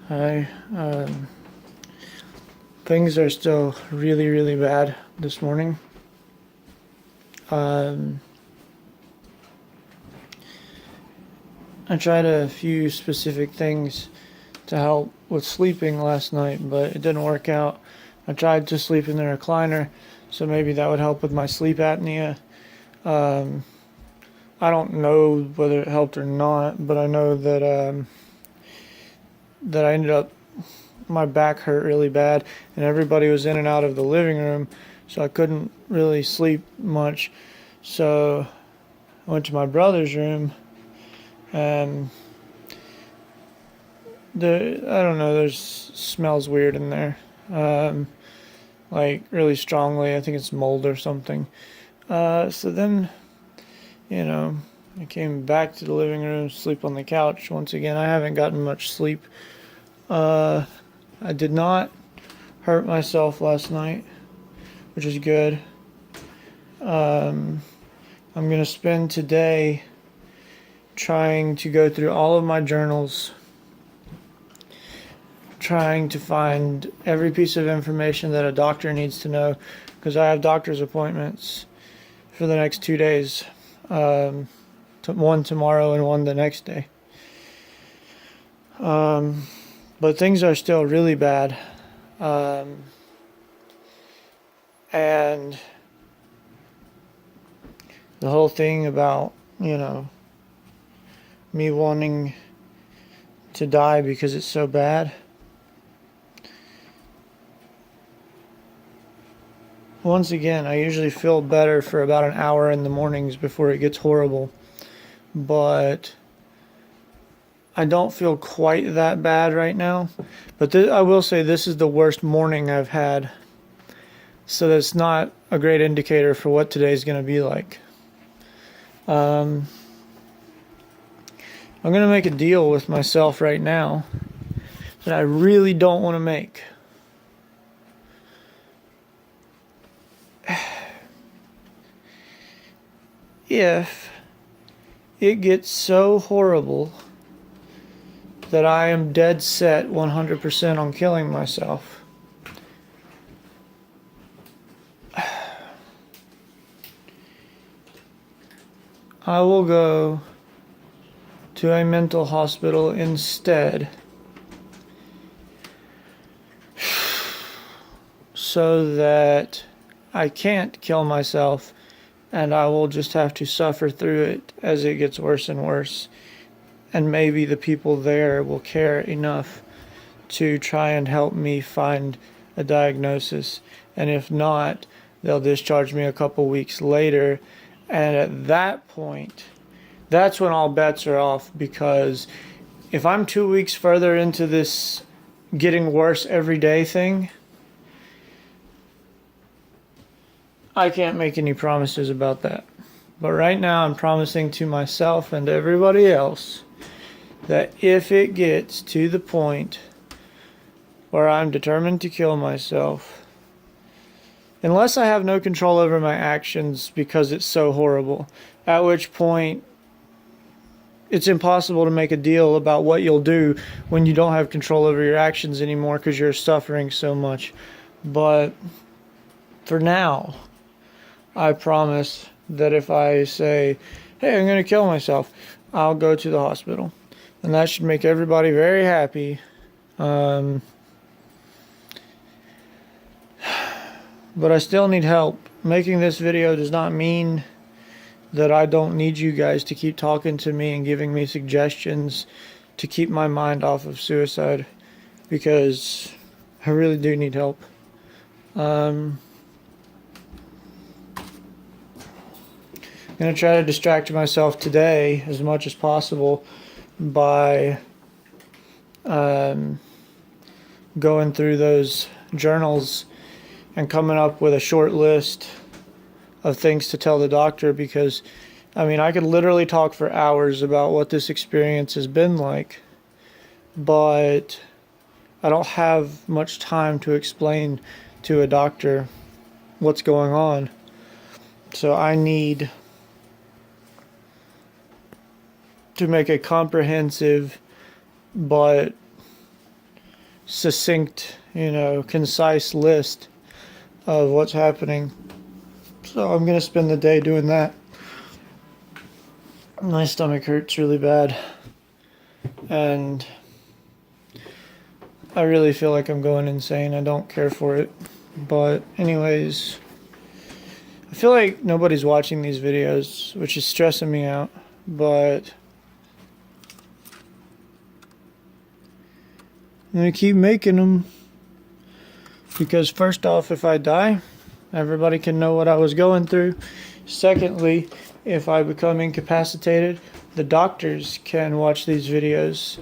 Hi. Things are still really, really bad this morning. Um, I tried a few specific things to help with sleeping last night, but it didn't work out. I tried to sleep in the recliner, so maybe that would help with my sleep apnea. Um, I don't know whether it helped or not, but I know that I ended up my back hurt really bad, and everybody was in and out of the living room, so I couldn't really sleep much. So I went to my brother's room, and I don't know, there's smells weird in there, like really strongly. I think it's mold or something. So then, I came back to the living room, sleep on the couch once again. I haven't gotten much sleep. I did not hurt myself last night, which is good. I'm going to spend today trying to go through all of my journals, trying to find every piece of information that a doctor needs to know, because I have doctor's appointments for the next 2 days, one tomorrow and one the next day. But things are still really bad. And the whole thing about, me wanting to die because it's so bad. Once again, I usually feel better for about an hour in the mornings before it gets horrible. But I don't feel quite that bad right now. But I will say this is the worst morning I've had. So that's not a great indicator for what today's going to be like. I'm going to make a deal with myself right now that I really don't want to make. If it gets so horrible that I am dead set 100% on killing myself, I will go to a mental hospital instead, so that I can't kill myself, and I will just have to suffer through it as it gets worse and worse. And maybe the people there will care enough to try and help me find a diagnosis. And if not, they'll discharge me a couple weeks later. And at that point, that's when all bets are off, because if I'm 2 weeks further into this getting worse every day thing, I can't make any promises about that. But right now I'm promising to myself and everybody else that if it gets to the point where I'm determined to kill myself, unless I have no control over my actions because it's so horrible, at which point it's impossible to make a deal about what you'll do when you don't have control over your actions anymore because you're suffering so much. But for now, I promise that if I say, hey, I'm going to kill myself, I'll go to the hospital. And that should make everybody very happy. But I still need help. Making this video does not mean that I don't need you guys to keep talking to me and giving me suggestions to keep my mind off of suicide, because I really do need help. I'm going to try to distract myself today as much as possible by going through those journals and coming up with a short list of things to tell the doctor, because I could literally talk for hours about what this experience has been like, but I don't have much time to explain to a doctor what's going on. So I need to make a comprehensive but succinct, concise list of what's happening. So I'm going to spend the day doing that. My stomach hurts really bad. And I really feel like I'm going insane. I don't care for it. But anyways, I feel like nobody's watching these videos, which is stressing me out. But I'm going to keep making them. Because first off, if I die, everybody can know what I was going through. Secondly, if I become incapacitated, the doctors can watch these videos.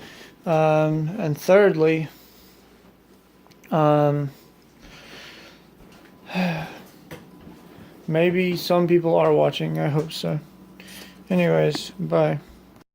And thirdly, maybe some people are watching. I hope so. Anyways, bye.